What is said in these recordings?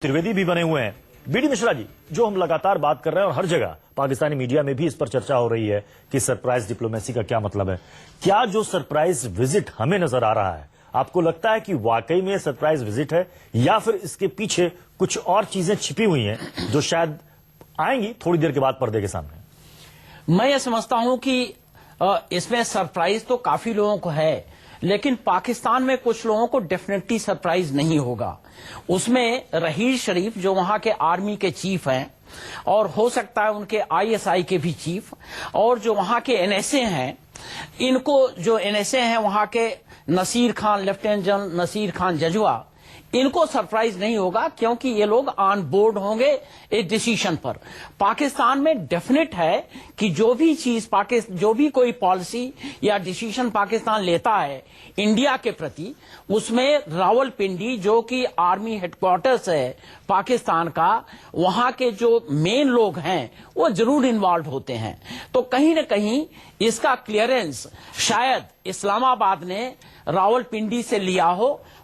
त्रिवेदी भी बने हुए हैं। बीडी मिश्रा जी, जो हम लगातार बात कर रहे हैं और हर जगह पाकिस्तानी मीडिया में भी इस पर चर्चा हो रही है कि सरप्राइज डिप्लोमेसी का क्या मतलब है, क्या जो सरप्राइज विजिट हमें नजर आ रहा है, आपको लगता है कि वाकई में सरप्राइज विजिट है या फिर इसके पीछे कुछ और चीजें छिपी हुई हैं जो शायद आएंगी थोड़ी देर के बाद पर्दे के सामने? मैं ये समझता हूं कि इसमें सरप्राइज तो काफी लोगों को है, लेकिन पाकिस्तान में कुछ लोगों को डेफिनेटली सरप्राइज नहीं होगा। उसमें रहील शरीफ जो वहां के आर्मी के चीफ हैं और हो सकता है उनके आईएसआई के भी चीफ, और जो वहां के एनएसए हैं, इनको जो एनएसए हैं वहां के नसीर खान, लेफ्टिनेंट जनरल नसीर खान जजवा, इनको सरप्राइज नहीं होगा क्योंकि ये लोग ऑन बोर्ड होंगे इस डिसीजन पर। पाकिस्तान में डेफिनेट है कि जो भी कोई पॉलिसी या डिसीजन पाकिस्तान लेता है इंडिया के प्रति, उसमें रावलपिंडी जो कि आर्मी हेडक्वार्टर्स है पाकिस्तान का, वहां के जो मेन लोग हैं वो जरूर इन्वॉल्व होते हैं। तो कहीं न कहीं इसका क्लियरेंस शायद इस्लामाबाद ने रावलपिंडी से लिया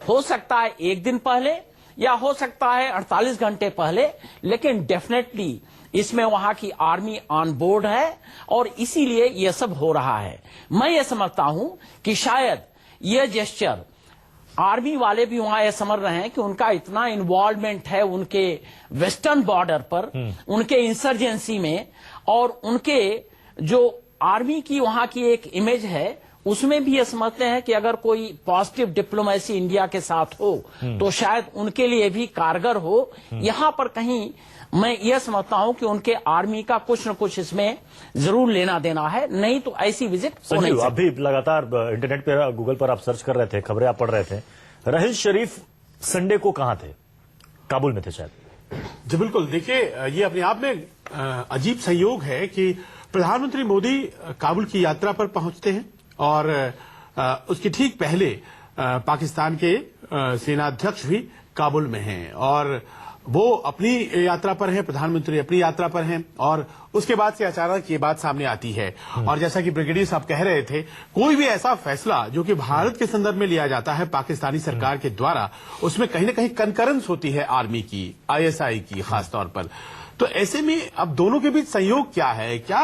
हो सकता है एक दिन पहले या हो सकता है 48 घंटे पहले, लेकिन डेफिनेटली इसमें वहां की आर्मी ऑन बोर्ड है और इसीलिए यह सब हो रहा है। मैं ये समझता हूं कि शायद यह जेस्चर आर्मी वाले भी वहां यह समझ रहे हैं कि उनका इतना इन्वॉल्वमेंट है उनके वेस्टर्न बॉर्डर पर, उनके इंसर्जेंसी में, और उनके जो आर्मी की वहां की एक इमेज है उसमें भी ये समझते हैं कि अगर कोई पॉजिटिव डिप्लोमेसी इंडिया के साथ हो तो शायद उनके लिए भी कारगर हो। यहां पर कहीं मैं ये समझता हूं कि उनके आर्मी का कुछ न कुछ इसमें जरूर लेना देना है, नहीं तो ऐसी विजिट हो नहीं सकती। अभी लगातार इंटरनेट पे, गूगल पर आप सर्च कर रहे थे, खबरें आप पढ़ रहे थे, रहील शरीफ संडे को कहां थे? काबुल में थे शायद। जी बिल्कुल। देखिए, ये अपने आप में अजीब संयोग है कि प्रधानमंत्री मोदी काबुल की यात्रा पर पहुंचते हैं और उसके ठीक पहले पाकिस्तान के सेनाध्यक्ष भी काबुल में हैं और वो अपनी यात्रा पर हैं, प्रधानमंत्री अपनी यात्रा पर हैं, और उसके बाद से अचानक ये बात सामने आती है। और जैसा कि ब्रिगेडियर साहब कह रहे थे, कोई भी ऐसा फैसला जो कि भारत के संदर्भ में लिया जाता है पाकिस्तानी सरकार के द्वारा, उसमें कहीं ना कहीं कंकरेंस होती है आर्मी की, आईएसआई की खासतौर पर। तो ऐसे में अब दोनों के बीच संयोग क्या है? क्या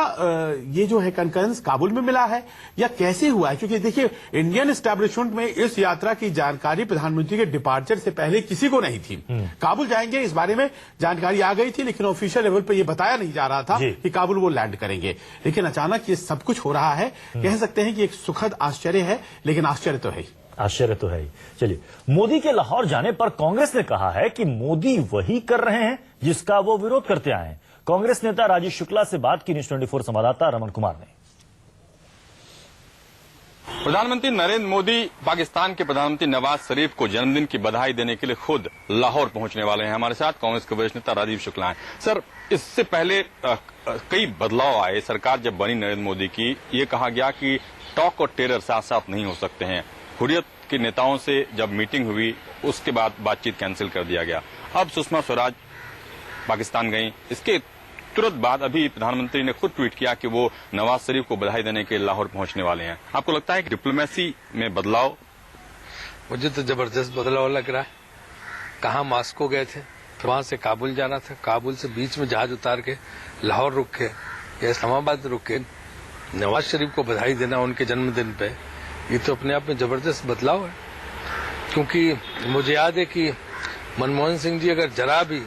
ये जो है कंकरेंस काबुल में मिला है या कैसे हुआ है? क्योंकि देखिए, इंडियन एस्टैब्लिशमेंट में इस यात्रा की जानकारी प्रधानमंत्री के डिपार्चर से पहले किसी को नहीं थी। काबुल जाएंगे इस बारे में जानकारी आ गई थी, लेकिन ऑफिशियल लेवल पर यह बताया नहीं जा रहा था कि काबुल वो लैंड करेंगे। लेकिन अचानक ये सब कुछ हो रहा है। कह सकते हैं कि एक सुखद आश्चर्य है, लेकिन आश्चर्य तो है ही। आश्चर्य तो है ही। चलिए, मोदी के लाहौर जाने पर कांग्रेस ने कहा है कि मोदी वही कर रहे हैं जिसका वो विरोध करते आए हैं। कांग्रेस नेता राजीव शुक्ला से बात की न्यूज़ 24 संवाददाता रमन कुमार ने। प्रधानमंत्री नरेंद्र मोदी पाकिस्तान के प्रधानमंत्री नवाज शरीफ को जन्मदिन की बधाई देने के लिए खुद लाहौर पहुंचने वाले हैं। हमारे साथ कांग्रेस के वरिष्ठ नेता राजीव शुक्ला हैं। सर, इससे पहले कई बदलाव आए। सरकार जब बनी नरेंद्र मोदी की, ये कहा गया कि टॉक और टेरर साथ साथ नहीं हो सकते हैं। हुर्रियत के नेताओं से जब मीटिंग हुई उसके बाद बातचीत कैंसिल कर दिया गया। अब सुषमा स्वराज पाकिस्तान गई, इसके तुरंत बाद अभी प्रधानमंत्री ने खुद ट्वीट किया कि वो नवाज शरीफ को बधाई देने के लाहौर पहुंचने वाले हैं। आपको लगता है कि डिप्लोमेसी में बदलाव? मुझे तो जबरदस्त बदलाव लग रहा है। कहाँ मास्को गए थे, तो वहां से काबुल जाना था, काबुल से बीच में जहाज उतार के लाहौर रुक के या इस्लामाबाद रुक के नवाज शरीफ को बधाई देना उनके जन्मदिन पे, ये तो अपने आप में जबरदस्त बदलाव है। क्योंकि मुझे याद है कि मनमोहन सिंह जी अगर जरा भी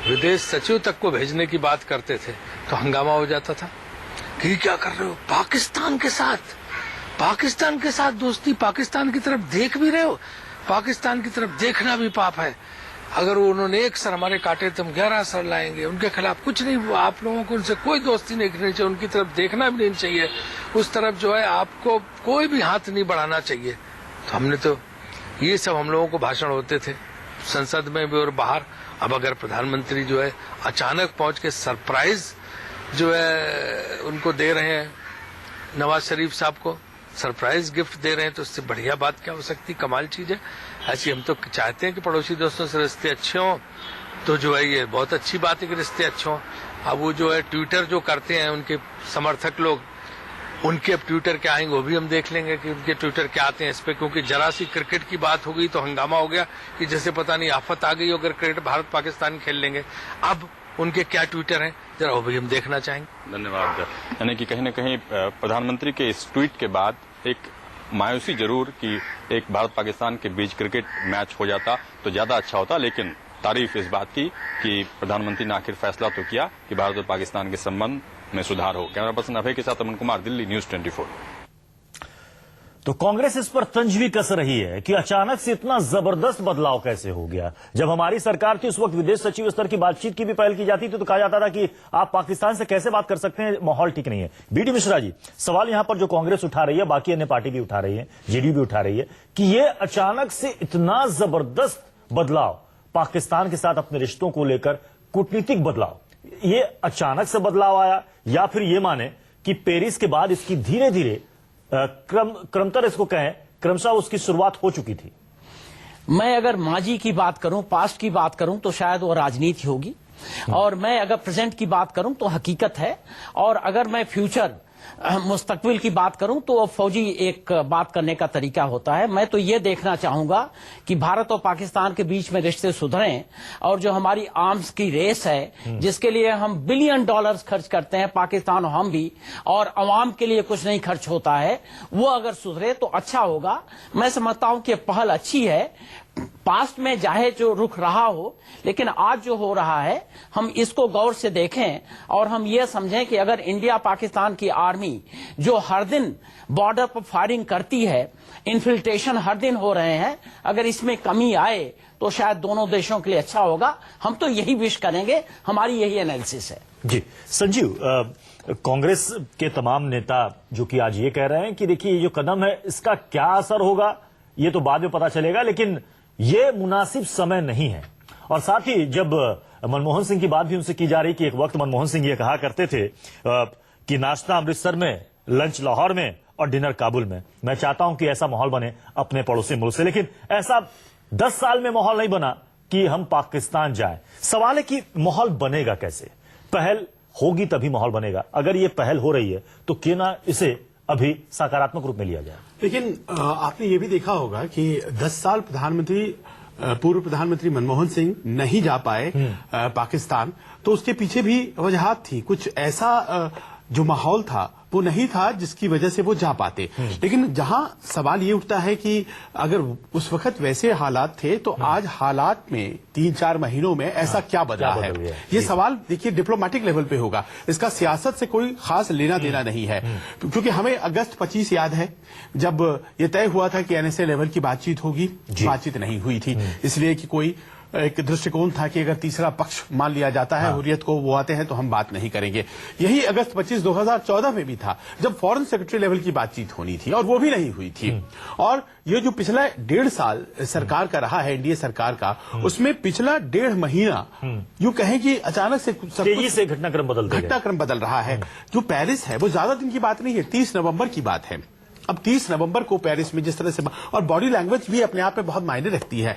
विदेश सचिव तक को भेजने की बात करते थे तो हंगामा हो जाता था कि क्या कर रहे हो पाकिस्तान के साथ दोस्ती, पाकिस्तान की तरफ देख भी रहे हो, पाकिस्तान की तरफ देखना भी पाप है। अगर उन्होंने एक सर हमारे काटे तो हम 11 सर लाएंगे। उनके खिलाफ कुछ नहीं हुआ, आप लोगों को उनसे कोई दोस्ती नहीं करनी चाहिए, उनकी तरफ देखना भी नहीं चाहिए, उस तरफ जो है आपको कोई भी हाथ नहीं बढ़ाना चाहिए। तो हमने तो ये सब हम लोगों को भाषण होते थे संसद में भी और बाहर। अब अगर प्रधानमंत्री जो है अचानक पहुंच के सरप्राइज जो है उनको दे रहे हैं, नवाज शरीफ साहब को सरप्राइज गिफ्ट दे रहे हैं, तो उससे बढ़िया बात क्या हो सकती? कमाल चीज है। ऐसी हम तो चाहते हैं कि पड़ोसी दोस्तों से रिश्ते अच्छे हों, तो जो है ये बहुत अच्छी बात है कि रिश्ते अच्छे हों। अब वो जो है ट्विटर जो करते हैं उनके समर्थक लोग, उनके अब ट्विटर क्या आएंगे वो भी हम देख लेंगे कि उनके ट्विटर क्या आते हैं इस पे, क्योंकि जरा सी क्रिकेट की बात हो गई तो हंगामा हो गया कि जैसे पता नहीं आफत आ गई अगर क्रिकेट भारत पाकिस्तान खेल लेंगे। अब उनके क्या ट्विटर हैं जरा वो भी हम देखना चाहेंगे। धन्यवाद। यानी कि कहीं न कहीं प्रधानमंत्री के इस ट्वीट के बाद एक मायूसी जरूर कि एक भारत पाकिस्तान के बीच क्रिकेट मैच हो जाता तो ज्यादा अच्छा होता, लेकिन तारीफ इस बात की कि प्रधानमंत्री ने आखिर फैसला तो किया कि भारत और पाकिस्तान के संबंध में सुधार हो। कैमरा पर्सन अभय के साथ अमन कुमार, दिल्ली, न्यूज 24। तो कांग्रेस इस पर तंज भी कस रही है कि अचानक से इतना जबरदस्त बदलाव कैसे हो गया। जब हमारी सरकार थी उस वक्त विदेश सचिव स्तर की बातचीत की भी पहल की जाती थी तो कहा जाता था कि आप पाकिस्तान से कैसे बात कर सकते हैं, माहौल ठीक नहीं है। बीडी मिश्रा जी, सवाल यहां पर जो कांग्रेस उठा रही है, बाकी अन्य पार्टी भी उठा रही है, जेडीयू भी उठा रही है कि ये अचानक से इतना जबरदस्त बदलाव पाकिस्तान के साथ अपने रिश्तों को लेकर, कूटनीतिक बदलाव, ये अचानक से बदलाव आया या फिर ये माने कि पेरिस के बाद इसकी धीरे धीरे क्रमतर इसको कहें क्रमशः उसकी शुरुआत हो चुकी थी। मैं अगर माजी की बात करूं, पास्ट की बात करूं तो शायद वो राजनीति होगी, और मैं अगर प्रेजेंट की बात करूं तो हकीकत है, और अगर मैं फ्यूचर मुस्तकबिल की बात करूं तो फौजी एक बात करने का तरीका होता है। मैं तो ये देखना चाहूंगा कि भारत और पाकिस्तान के बीच में रिश्ते सुधरें, और जो हमारी आर्म्स की रेस है जिसके लिए हम $बिलियन खर्च करते हैं, पाकिस्तान और हम भी, और अवाम के लिए कुछ नहीं खर्च होता है, वो अगर सुधरे तो अच्छा होगा। मैं समझता हूं कि पहल अच्छी है। पास्ट में चाहे जो रुख रहा हो, लेकिन आज जो हो रहा है हम इसको गौर से देखें और हम ये समझें कि अगर इंडिया पाकिस्तान की आर्मी जो हर दिन बॉर्डर पर फायरिंग करती है, इन्फिल्ट्रेशन हर दिन हो रहे हैं, अगर इसमें कमी आए तो शायद दोनों देशों के लिए अच्छा होगा। हम तो यही विश करेंगे, हमारी यही एनालिसिस है। जी संजीव, कांग्रेस के तमाम नेता जो कि आज ये कह रहे हैं कि देखिए ये जो कदम है इसका क्या असर होगा ये तो बाद में पता चलेगा, लेकिन ये मुनासिब समय नहीं है। और साथ ही जब मनमोहन सिंह की बात भी उनसे की जा रही कि एक वक्त मनमोहन सिंह ये कहा करते थे कि नाश्ता अमृतसर में, लंच लाहौर में और डिनर काबुल में। मैं चाहता हूं कि ऐसा माहौल बने अपने पड़ोसी मुल्क से, लेकिन ऐसा 10 साल में माहौल नहीं बना कि हम पाकिस्तान जाएं। सवाल है कि माहौल बनेगा कैसे? पहल होगी तभी माहौल बनेगा। अगर ये पहल हो रही है तो क्यों ना इसे अभी सकारात्मक रूप में लिया जाए। लेकिन आपने ये भी देखा होगा कि 10 साल पूर्व प्रधानमंत्री मनमोहन सिंह नहीं जा पाए पाकिस्तान, तो उसके पीछे भी वजहात थी। कुछ ऐसा जो माहौल था वो नहीं था जिसकी वजह से वो जा पाते। लेकिन जहां सवाल ये उठता है कि अगर उस वक्त वैसे हालात थे तो आज हालात में 3-4 महीनों में ऐसा क्या बदला है, ये सवाल देखिए डिप्लोमेटिक लेवल पे होगा। इसका सियासत से कोई खास लेना देना नहीं है, क्योंकि हमें अगस्त 25 याद है जब ये तय हुआ था कि एनएसए लेवल की बातचीत होगी, बातचीत नहीं हुई थी, इसलिए कि कोई एक दृष्टिकोण था कि अगर तीसरा पक्ष मान लिया जाता है, हुर्रियत को वो आते हैं तो हम बात नहीं करेंगे। यही अगस्त 25 2014 में भी था जब फॉरेन सेक्रेटरी लेवल की बातचीत होनी थी और वो भी नहीं हुई थी। और ये जो पिछला 1.5 साल सरकार का रहा है, एनडीए सरकार का, उसमें पिछला 1.5 महीना यूं कहें कि अचानक से तेजी से घटनाक्रम बदल रहा है। जो पेरिस है वो ज्यादा दिन की बात नहीं है, 30 नवंबर की बात है। अब 30 नवंबर को पेरिस में जिस तरह से, और बॉडी लैंग्वेज भी अपने आप में बहुत मायने रखती है।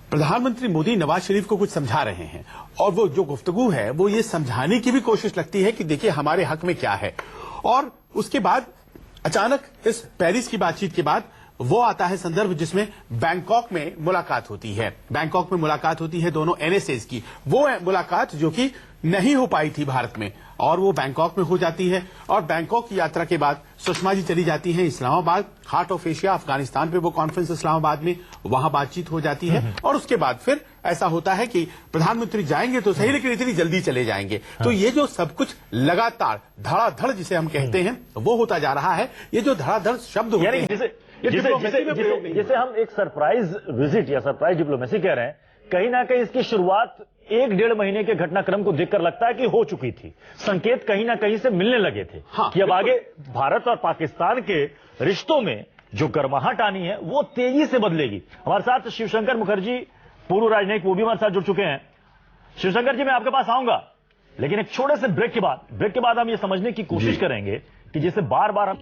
प्रधानमंत्री मोदी नवाज शरीफ को कुछ समझा रहे हैं और वो जो गुफ्तगू है वो ये समझाने की भी कोशिश लगती है कि देखिए हमारे हक में क्या है। और उसके बाद अचानक इस पेरिस की बातचीत के बाद वो आता है संदर्भ जिसमें बैंकॉक में मुलाकात होती है। बैंकॉक में मुलाकात होती है दोनों एनएसएस की, वो मुलाकात जो कि नहीं हो पाई थी भारत में, और वो बैंकॉक में हो जाती है। और बैंकॉक की यात्रा के बाद सुषमा जी चली जाती हैं Islamabad, heart of Asia Afghanistan पे वो कॉन्फ्रेंस इस्लामाबाद में, वहां बातचीत हो जाती है। और उसके बाद फिर ऐसा होता है कि प्रधानमंत्री जाएंगे तो सही, लेकिन इतनी जल्दी चले जाएंगे। तो ये जो सब कुछ लगातार धड़ाधड़ जिसे हम कहते हैं वो होता जा रहा है। ये जो धड़ाधड़ शब्द होते हैं जिसे हम एक सरप्राइज विजिट या सरप्राइज डिप्लोमेसी कह रहे हैं, कहीं ना कहीं इसकी शुरुआत 1-1.5 महीने के घटनाक्रम को देखकर लगता है कि हो चुकी थी। संकेत कहीं ना कहीं से मिलने लगे थे कि अब आगे भारत और पाकिस्तान के रिश्तों में जो गर्माहट आनी है वो तेजी से बदलेगी। हमारे साथ शिवशंकर मुखर्जी, पूर्व राजनयिक, वो भी हमारे साथ जुड़ चुके हैं। शिवशंकर जी, मैं आपके पास आऊंगा, लेकिन एक छोटे से ब्रेक के बाद हम ये समझने की कोशिश करेंगे कि जैसे बार बार हम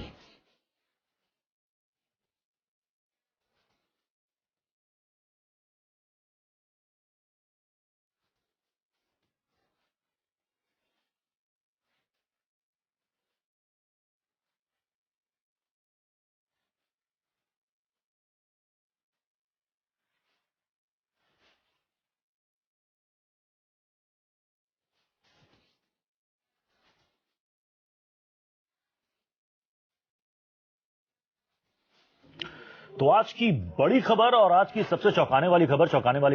तो आज की बड़ी खबर और आज की सबसे चौंकाने वाली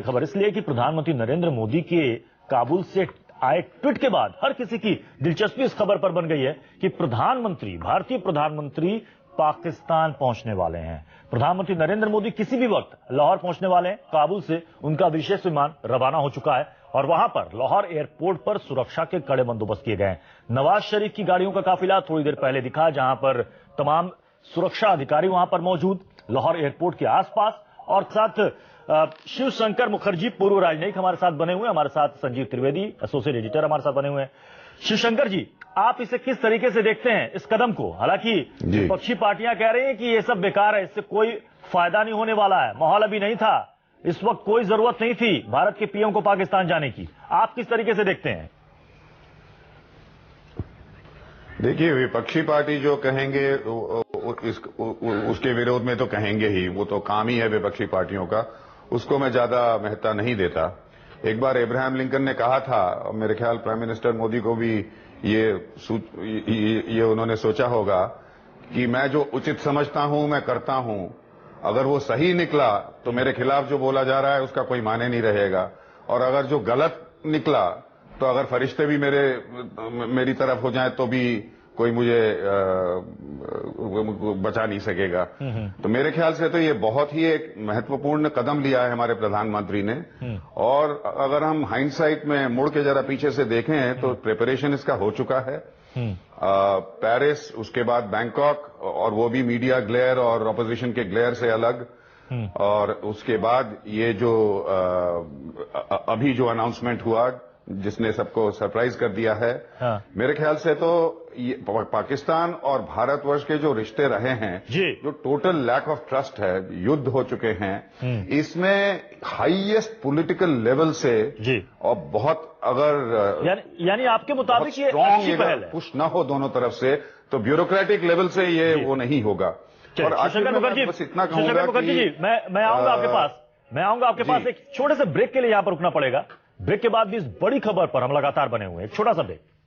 खबर इसलिए कि प्रधानमंत्री नरेंद्र मोदी के काबुल से आए ट्वीट के बाद हर किसी की दिलचस्पी इस खबर पर बन गई है कि भारतीय प्रधानमंत्री पाकिस्तान पहुंचने वाले हैं। प्रधानमंत्री नरेंद्र मोदी किसी भी वक्त लाहौर पहुंचने वाले हैं। काबुल से उनका विशेष विमान रवाना हो चुका है और वहां पर लाहौर एयरपोर्ट पर सुरक्षा के कड़े बंदोबस्त किए गए हैं। नवाज शरीफ की गाड़ियों का काफिला थोड़ी देर पहले दिखा, जहां पर तमाम सुरक्षा अधिकारी वहां पर मौजूद, लाहौर एयरपोर्ट के आसपास, और साथ शिव शंकर मुखर्जी पूर्व राजनयिक हमारे साथ बने हुए हैं। हमारे साथ संजीव त्रिवेदी एसोसिएट एडिटर हमारे साथ बने हुए हैं। शिवशंकर जी, आप इसे किस तरीके से देखते हैं इस कदम को? हालांकि विपक्षी पार्टियां कह रही हैं कि ये सब बेकार है, इससे कोई फायदा नहीं होने वाला है, माहौल अभी नहीं था, इस वक्त कोई जरूरत नहीं थी भारत के पीएम को पाकिस्तान जाने की। आप किस तरीके से देखते हैं? देखिए, विपक्षी पार्टी जो कहेंगे उसके विरोध में तो कहेंगे ही, वो तो काम ही है विपक्षी पार्टियों का, उसको मैं ज्यादा महत्ता नहीं देता। एक बार अब्राहम लिंकन ने कहा था, मेरे ख्याल प्राइम मिनिस्टर मोदी को भी ये उन्होंने सोचा होगा कि मैं जो उचित समझता हूं मैं करता हूं, अगर वो सही निकला तो मेरे खिलाफ जो बोला जा रहा है उसका कोई माने नहीं रहेगा, और अगर जो गलत निकला तो अगर फरिश्ते भी मेरी तरफ हो जाए तो भी कोई मुझे बचा नहीं सकेगा। तो मेरे ख्याल से तो ये बहुत ही एक महत्वपूर्ण कदम लिया है हमारे प्रधानमंत्री ने, और अगर हम हाइंडसाइट में मुड़ के जरा पीछे से देखें तो प्रिपरेशन इसका हो चुका है। पेरिस, उसके बाद बैंकॉक, और वो भी मीडिया ग्लेयर और ऑपोजिशन के ग्लेयर से अलग, और उसके बाद ये जो अभी जो अनाउंसमेंट हुआ जिसने सबको सरप्राइज कर दिया है। हाँ। मेरे ख्याल से तो ये पाकिस्तान और भारतवर्ष के जो रिश्ते रहे हैं, जो टोटल लैक ऑफ ट्रस्ट है, युद्ध हो चुके हैं, इसमें हाईएस्ट पॉलिटिकल लेवल से और बहुत अगर यानी आपके मुताबिक ये अच्छी पहल है, पुश न हो दोनों तरफ से, तो ब्यूरोक्रेटिक लेवल से ये वो नहीं होगा। और आखिर में मैं बस इतना कहूंगा कि मैं आऊंगा आपके पास एक छोटे से ब्रेक के लिए यहां पर रुकना पड़ेगा। ब्रेक के बाद भी इस बड़ी खबर पर हम लगातार बने हुए हैं। एक छोटा सा ब्रेक।